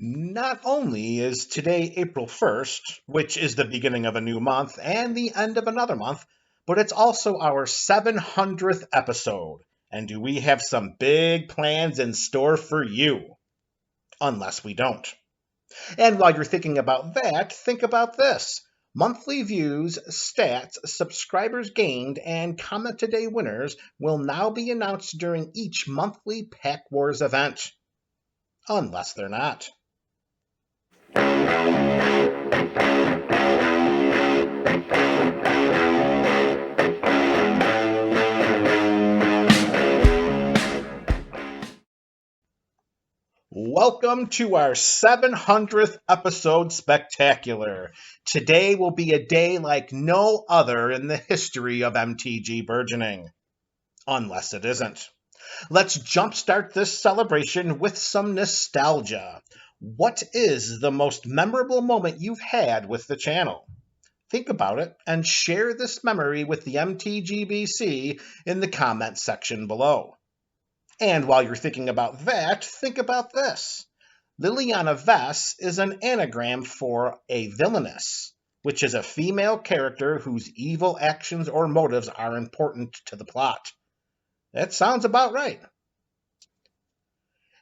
Not only is today April 1st, which is the beginning of a new month and the end of another month, but it's also our 700th episode. And do we have some big plans in store for you? Unless we don't. And while you're thinking about that, think about this. Monthly views, stats, subscribers gained, and comment today winners will now be announced during each monthly Pack Wars event. Unless they're not. Welcome to our 700th episode spectacular. Today will be a day like no other in the history of MTG Burgeoning. Unless it isn't. Let's jumpstart this celebration with some nostalgia. What is the most memorable moment you've had with the channel? Think about it and share this memory with the MTGBC in the comment section below. And while you're thinking about that, think about this. Liliana Vess is an anagram for a villainess, which is a female character whose evil actions or motives are important to the plot. That sounds about right.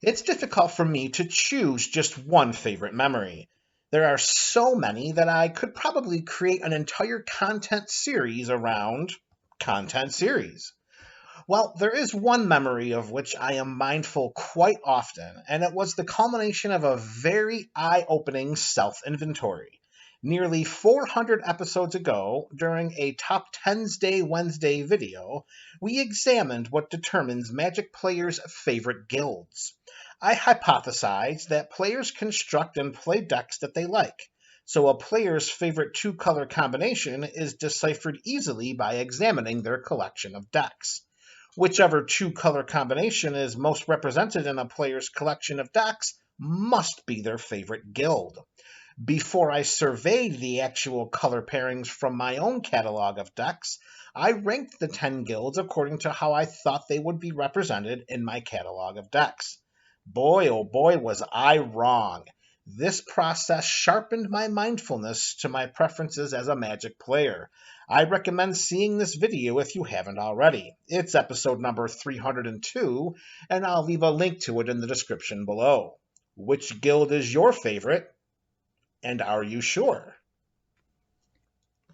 It's difficult for me to choose just one favorite memory. There are so many that I could probably create an entire content series around content series. Well, there is one memory of which I am mindful quite often, and it was the culmination of a very eye-opening self-inventory. Nearly 400 episodes ago, during a Top 10s Day Wednesday video, we examined what determines Magic players' favorite guilds. I hypothesized that players construct and play decks that they like, so a player's favorite two-color combination is deciphered easily by examining their collection of decks. Whichever two-color combination is most represented in a player's collection of decks must be their favorite guild. Before I surveyed the actual color pairings from my own catalog of decks, I ranked the 10 guilds according to how I thought they would be represented in my catalog of decks. Boy, oh boy, was I wrong. This process sharpened my mindfulness to my preferences as a Magic player. I recommend seeing this video if you haven't already. It's episode number 302, and I'll leave a link to it in the description below. Which guild is your favorite? And are you sure?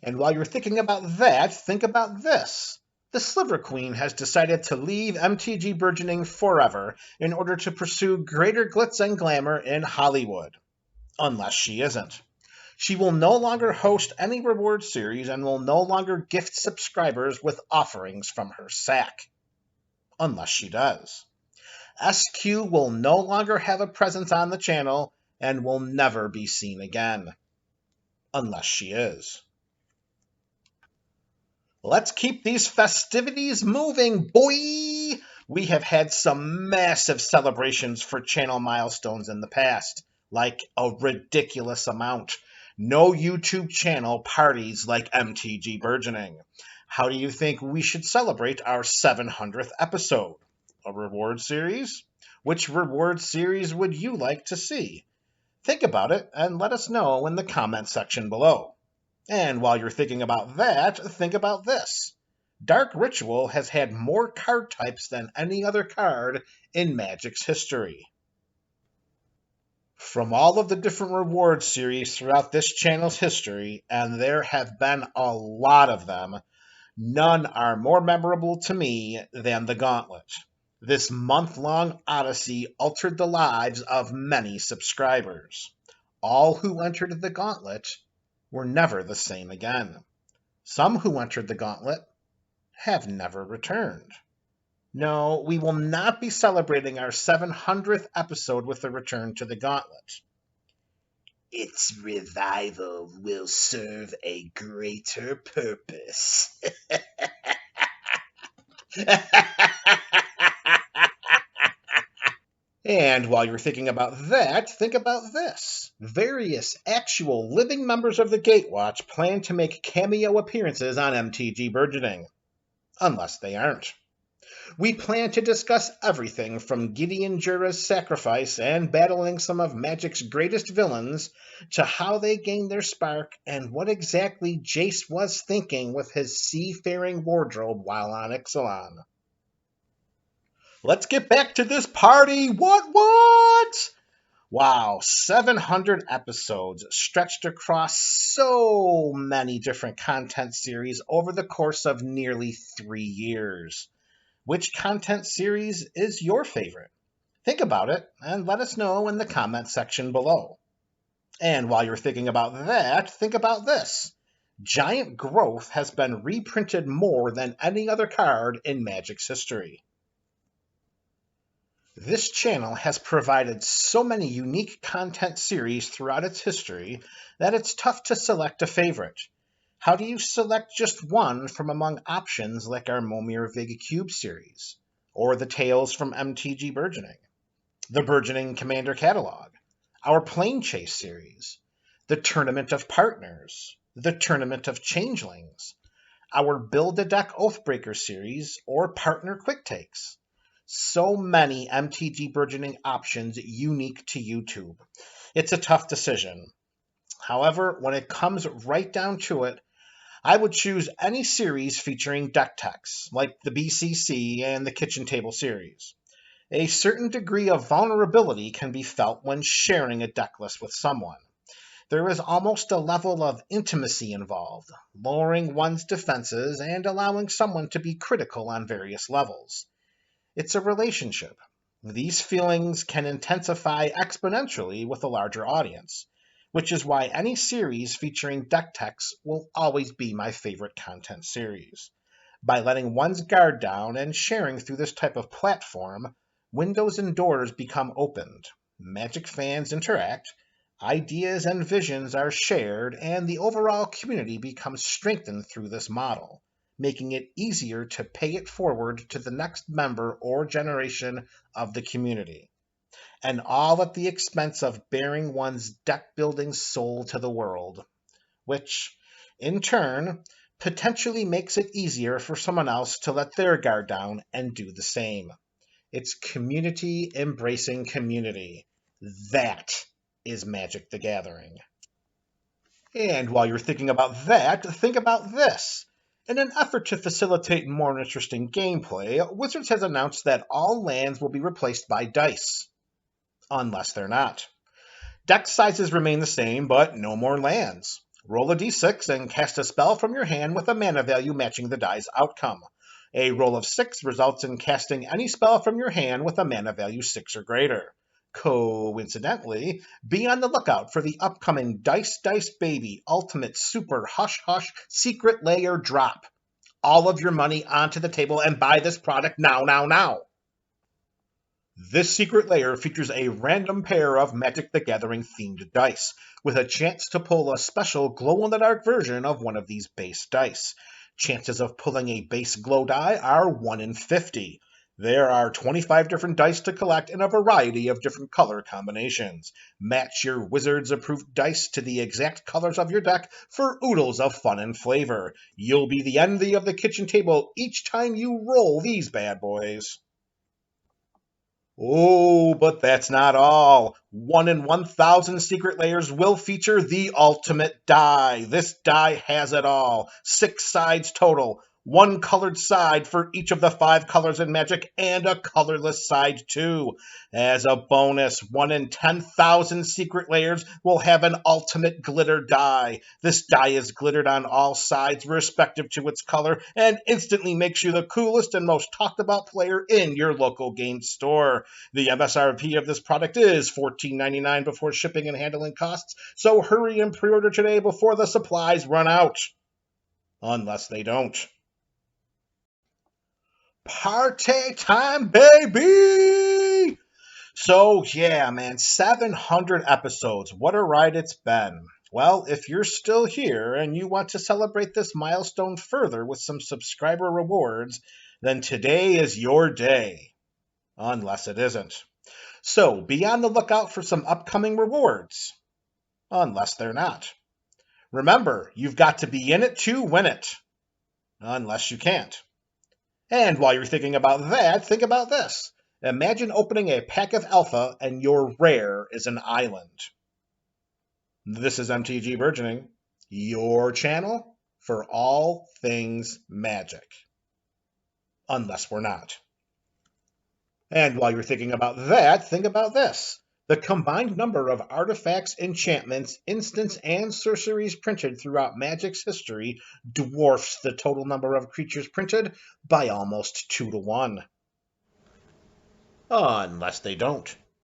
And while you're thinking about that, think about this. The Sliver Queen has decided to leave MTG Burgeoning forever in order to pursue greater glitz and glamour in Hollywood. Unless she isn't. She will no longer host any reward series and will no longer gift subscribers with offerings from her sack. Unless she does. SQ will no longer have a presence on the channel and will never be seen again. Unless she is. Let's keep these festivities moving, boy! We have had some massive celebrations for channel milestones in the past, like a ridiculous amount. No YouTube channel parties like MTG Burgeoning. How do you think we should celebrate our 700th episode? A reward series? Which reward series would you like to see? Think about it and let us know in the comment section below. And while you're thinking about that, think about this. Dark Ritual has had more card types than any other card in Magic's history. From all of the different reward series throughout this channel's history, and there have been a lot of them, none are more memorable to me than the Gauntlet. This month-long odyssey altered the lives of many subscribers. All who entered the Gauntlet were never the same again. Some who entered the Gauntlet have never returned. No, we will not be celebrating our 700th episode with a return to the Gauntlet. Its revival will serve a greater purpose. And while you're thinking about that, think about this. Various actual living members of the Gatewatch plan to make cameo appearances on MTG Burgeoning. Unless they aren't. We plan to discuss everything from Gideon Jura's sacrifice and battling some of Magic's greatest villains to how they gained their spark and what exactly Jace was thinking with his seafaring wardrobe while on Ixalan. Let's get back to this party! What? Wow, 700 episodes stretched across so many different content series over the course of nearly 3 years. Which content series is your favorite? Think about it and let us know in the comment section below. And while you're thinking about that, think about this. Giant Growth has been reprinted more than any other card in Magic's history. This channel has provided so many unique content series throughout its history that it's tough to select a favorite. How do you select just one from among options like our Momir Vega Cube series, or the Tales from MTG Burgeoning, the Burgeoning Commander Catalog, our Plane Chase series, the Tournament of Partners, the Tournament of Changelings, our Build-A-Deck Oathbreaker series, or Partner Quick Takes? So many MTG Burgeoning options unique to YouTube. It's a tough decision. However, when it comes right down to it, I would choose any series featuring deck techs, like the BCC and the Kitchen Table series. A certain degree of vulnerability can be felt when sharing a deck list with someone. There is almost a level of intimacy involved, lowering one's defenses and allowing someone to be critical on various levels. It's a relationship. These feelings can intensify exponentially with a larger audience, which is why any series featuring deck techs will always be my favorite content series. By letting one's guard down and sharing through this type of platform, windows and doors become opened, Magic fans interact, ideas and visions are shared, and the overall community becomes strengthened through this model, making it easier to pay it forward to the next member or generation of the community. And all at the expense of bearing one's deck-building soul to the world, which, in turn, potentially makes it easier for someone else to let their guard down and do the same. It's community embracing community. That is Magic the Gathering. And while you're thinking about that, think about this. In an effort to facilitate more interesting gameplay, Wizards has announced that all lands will be replaced by dice. Unless they're not. Deck sizes remain the same, but no more lands. Roll a d6 and cast a spell from your hand with a mana value matching the die's outcome. A roll of 6 results in casting any spell from your hand with a mana value 6 or greater. Coincidentally, be on the lookout for the upcoming Dice Baby Ultimate Super Hush Hush Secret Layer drop. All of your money onto the table and buy this product now. This secret layer features a random pair of Magic the Gathering themed dice, with a chance to pull a special glow-in-the-dark version of one of these base dice. Chances of pulling a base glow die are 1 in 50. There are 25 different dice to collect in a variety of different color combinations. Match your Wizards-approved dice to the exact colors of your deck for oodles of fun and flavor. You'll be the envy of the kitchen table each time you roll these bad boys. Oh, but that's not all. 1 in 1,000 secret layers will feature the ultimate die. This die has it all. 6 sides total. 1 colored side for each of the 5 colors in Magic, and a colorless side too. As a bonus, 1 in 10,000 secret layers will have an ultimate glitter die. This die is glittered on all sides respective to its color, and instantly makes you the coolest and most talked about player in your local game store. The MSRP of this product is $14.99 before shipping and handling costs, so hurry and pre-order today before the supplies run out. Unless they don't. Party time, baby! So, yeah, man, 700 episodes. What a ride it's been. Well, if you're still here and you want to celebrate this milestone further with some subscriber rewards, then today is your day. Unless it isn't. So, be on the lookout for some upcoming rewards. Unless they're not. Remember, you've got to be in it to win it. Unless you can't. And while you're thinking about that, think about this. Imagine opening a pack of alpha and your rare is an island. This is MTG Burgeoning, your channel for all things magic. Unless we're not. And while you're thinking about that, think about this. The combined number of artifacts, enchantments, instants, and sorceries printed throughout Magic's history dwarfs the total number of creatures printed by almost 2 to 1. Unless they don't.